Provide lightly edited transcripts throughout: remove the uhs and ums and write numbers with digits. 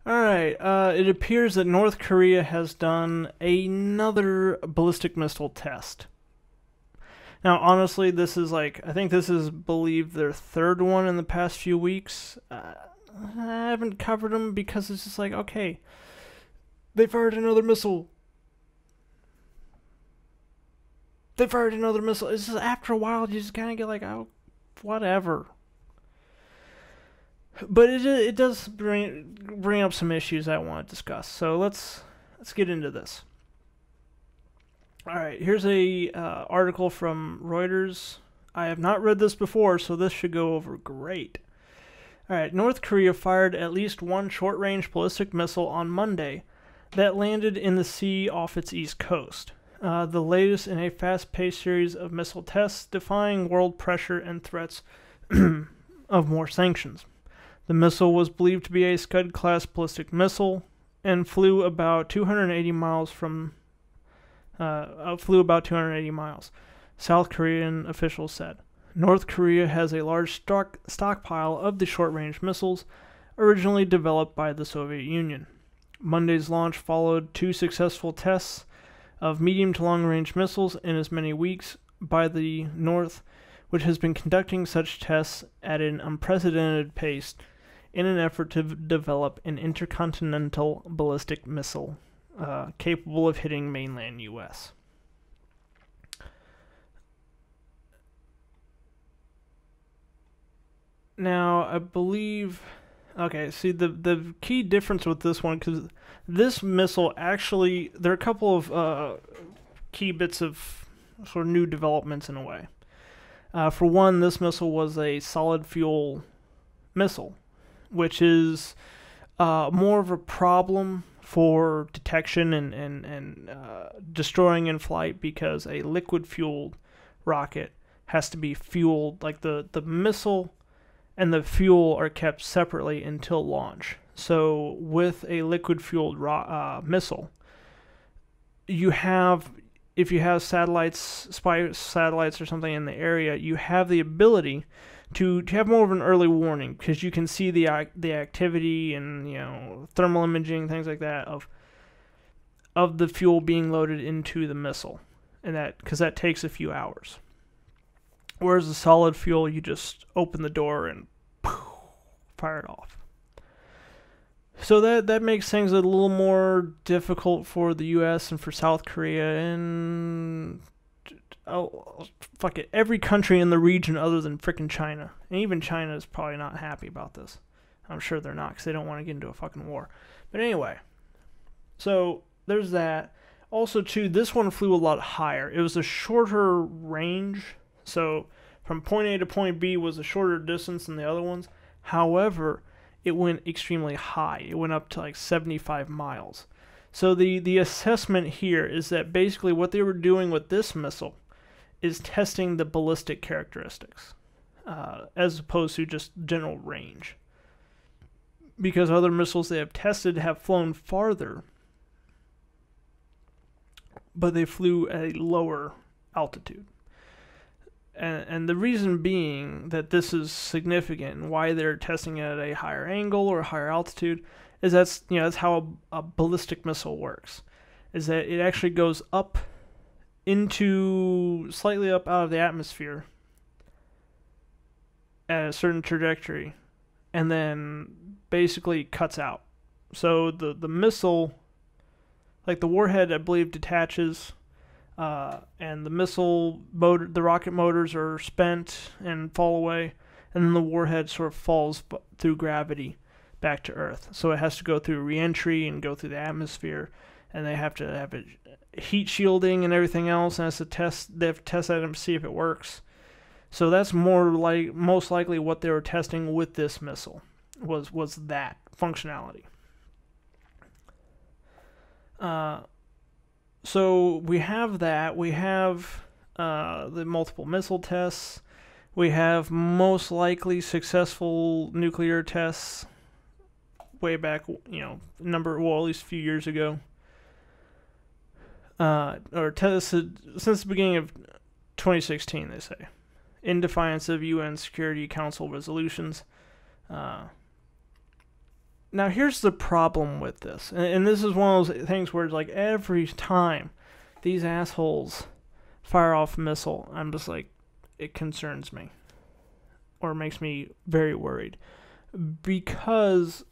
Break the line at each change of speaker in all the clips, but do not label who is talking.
Alright, it appears that North Korea has done another ballistic missile test. Now, honestly, this is I think this is believed their third one in the past few weeks. I haven't covered them because it's just okay, they fired another missile. They fired another missile. It's just after a while, you just kind of get oh, whatever. But it does bring up some issues I want to discuss. So let's get into this. All right, here's a article from Reuters. I have not read this before, so this should go over great. All right, North Korea fired at least one short-range ballistic missile on Monday that landed in the sea off its east coast. The latest in a fast-paced series of missile tests defying world pressure and threats of more sanctions. The missile was believed to be a Scud-class ballistic missile and flew about 280 miles South Korean officials said. North Korea has a large stockpile of the short-range missiles originally developed by the Soviet Union. Monday's launch followed two successful tests of medium to long-range missiles in as many weeks by the North, which has been conducting such tests at an unprecedented pace in an effort to develop an intercontinental ballistic missile capable of hitting mainland U.S. Now, I believe... Okay, see, the key difference with this one, because this missile actually... There are a couple of key bits of sort of new developments in a way. For one, this missile was a solid fuel missile, which is more of a problem for detection and destroying in flight, because a liquid-fueled rocket has to be fueled. The missile and the fuel are kept separately until launch. So with a liquid-fueled missile, if you have spy satellites or something in the area, you have the ability to have more of an early warning, because you can see the activity and thermal imaging, things like that, of the fuel being loaded into the missile, and because that takes a few hours. Whereas the solid fuel, you just open the door and fire it off. So that makes things a little more difficult for the U.S. and for South Korea and every country in the region other than frickin' China. And even China is probably not happy about this. I'm sure they're not, because they don't want to get into a fucking war. But anyway, so there's that. Also, too, this one flew a lot higher. It was a shorter range, so from point A to point B was a shorter distance than the other ones. However, it went extremely high. It went up to 75 miles. So the assessment here is that basically what they were doing with this missile is testing the ballistic characteristics, as opposed to just general range. Because other missiles they have tested have flown farther, but they flew at a lower altitude. And the reason being that this is significant and why they're testing it at a higher angle or a higher altitude is that's how a ballistic missile works. Is that it actually goes up into slightly up out of the atmosphere at a certain trajectory, and then basically cuts out. So the missile, the warhead, I believe, detaches. And the missile motor, the rocket motors are spent and fall away, and then the warhead sort of falls through gravity back to Earth. So it has to go through re-entry and go through the atmosphere, and they have to have it heat shielding and everything else, and they have to test that and see if it works. So that's most likely what they were testing with this missile was that functionality. So we have that. We have the multiple missile tests. We have most likely successful nuclear tests way back, at least a few years ago. Or tested since the beginning of 2016, they say, in defiance of UN Security Council resolutions. Now, here's the problem with this. And this is one of those things where it's like every time these assholes fire off a missile, I'm just like, it concerns me. Or makes me very worried. Because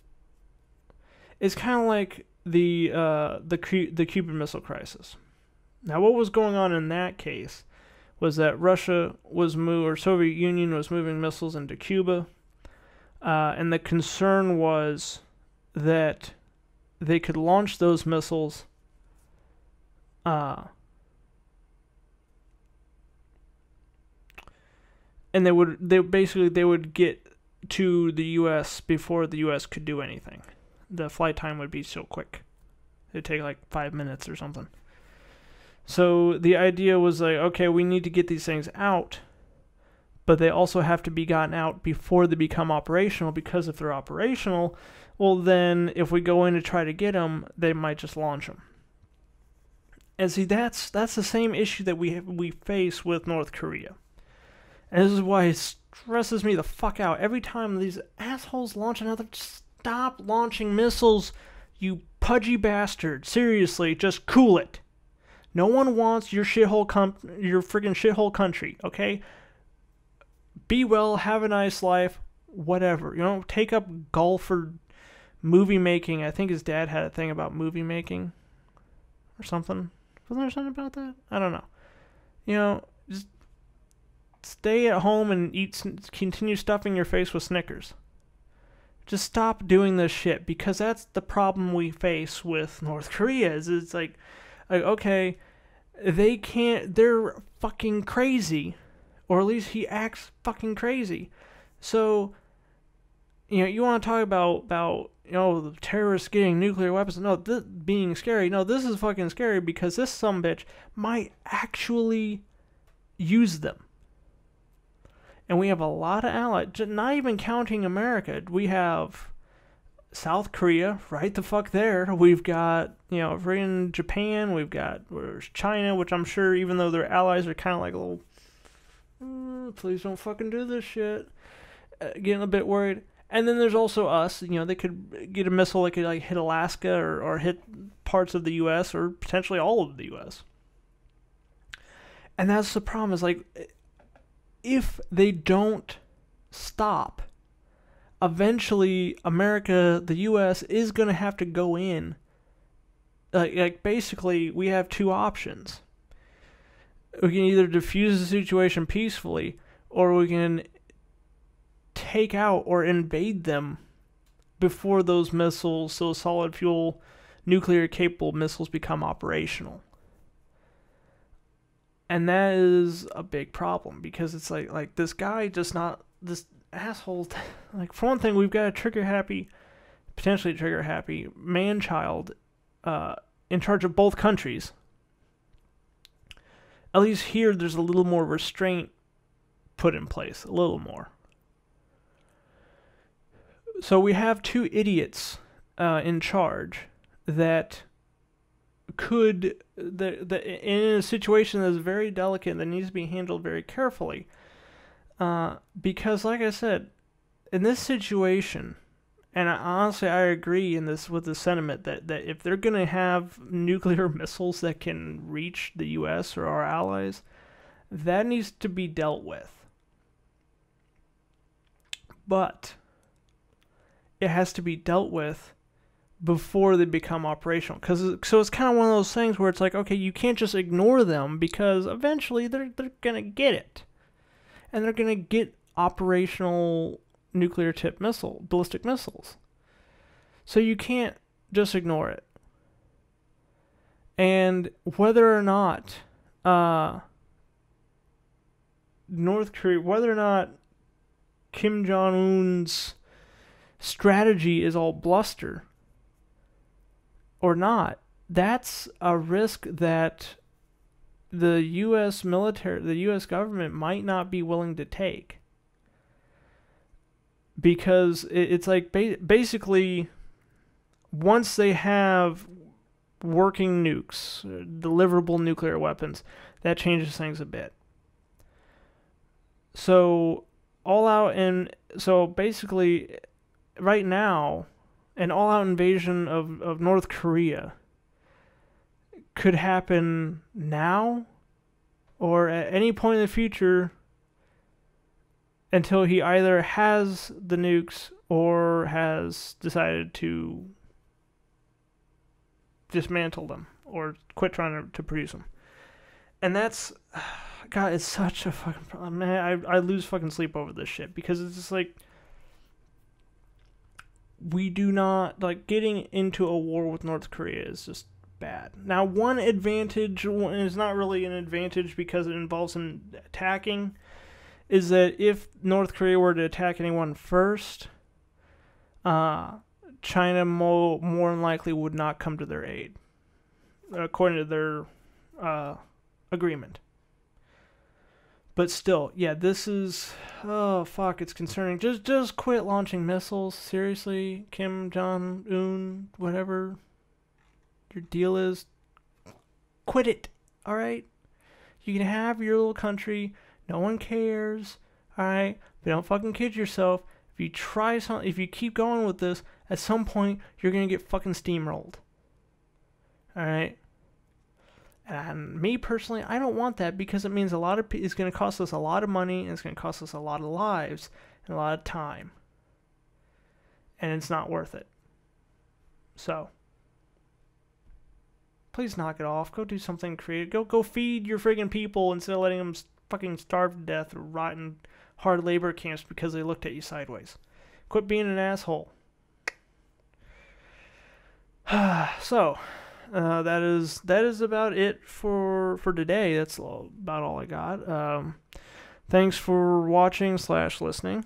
it's kind of like the Cuban Missile Crisis. Now, what was going on in that case was that Russia was or Soviet Union was moving missiles into Cuba, and the concern was that they could launch those missiles and they would get to the U.S. before the U.S. could do anything. The flight time would be so quick. It'd take like 5 minutes or something. So the idea was like, okay, we need to get these things out, but they also have to be gotten out before they become operational, because if they're operational, well then if we go in to try to get them, they might just launch them. And see, that's the same issue that we face with North Korea. And this is why it stresses me the fuck out. Every time these assholes launch another, stop launching missiles, you pudgy bastard. Seriously, just cool it. No one wants your your friggin' shithole country, okay? Be well, have a nice life, whatever. You know, take up golf or movie making. I think his dad had a thing about movie making or something. Wasn't there something about that? I don't know. You know, just stay at home and continue stuffing your face with Snickers. Just stop doing this shit, because that's the problem we face with North Korea. It's like, okay, they're fucking crazy, or at least he acts fucking crazy. So, you know, you want to talk about the terrorists getting nuclear weapons? No, being scary. No, this is fucking scary, because this sumbitch might actually use them. And we have a lot of allies, not even counting America. We have South Korea, right the fuck there. We've got, in Japan. We've got China, which I'm sure, even though they're allies, are kind of like a little, please don't fucking do this shit. Getting a bit worried. And then there's also us. They could get a missile that could like hit Alaska or hit parts of the U.S. or potentially all of the U.S. And that's the problem. Is like, if they don't stop, eventually America, the U.S., is going to have to go in. Like basically, we have two options. We can either defuse the situation peacefully, or we can take out or invade them before those missiles, those solid fuel, nuclear capable missiles, become operational. And that is a big problem, because it's like this guy just not, this asshole, like, for one thing, we've got a potentially trigger-happy man-child in charge of both countries. At least here, there's a little more restraint put in place, a little more. So we have two idiots in charge that could, in a situation that's very delicate, that needs to be handled very carefully, because, like I said, in this situation, and honestly I agree with the sentiment that if they're going to have nuclear missiles that can reach the U.S. or our allies, that needs to be dealt with. But it has to be dealt with before they become operational. So it's kind of one of those things where it's like, okay, you can't just ignore them, because eventually they're going to get it. And they're going to get operational nuclear tipped ballistic missiles. So you can't just ignore it. And whether or not North Korea, whether or not Kim Jong-un's strategy is all bluster or not, that's a risk that the U.S. military, the U.S. government might not be willing to take. Because it's like basically, once they have working nukes, deliverable nuclear weapons, that changes things a bit. So, all out, and so basically, right now, an all-out invasion of North Korea could happen now or at any point in the future until he either has the nukes or has decided to dismantle them or quit trying to produce them. And that's, God, it's such a fucking problem. Man, I lose fucking sleep over this shit because it's just like, we do not, like, getting into a war with North Korea is just bad. Now, one advantage is not really an advantage because it involves them attacking, is that if North Korea were to attack anyone first, China more than likely would not come to their aid, according to their agreement. But still, yeah, this is, oh fuck, it's concerning. Just quit launching missiles. Seriously, Kim Jong-un, whatever your deal is, quit it. All right, you can have your little country. No one cares. All right, but don't fucking kid yourself. If you try something, if you keep going with this, at some point you're gonna get fucking steamrolled. All right. And me personally, I don't want that because it means it's going to cost us a lot of money and it's going to cost us a lot of lives and a lot of time. And it's not worth it. So, please knock it off. Go do something creative. Go feed your friggin' people instead of letting them fucking starve to death or rot in hard labor camps because they looked at you sideways. Quit being an asshole. So, that is about it for today. That's about all I got. Thanks for watching / listening.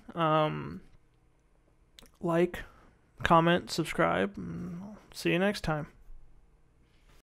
Like, comment, subscribe. And I'll see you next time.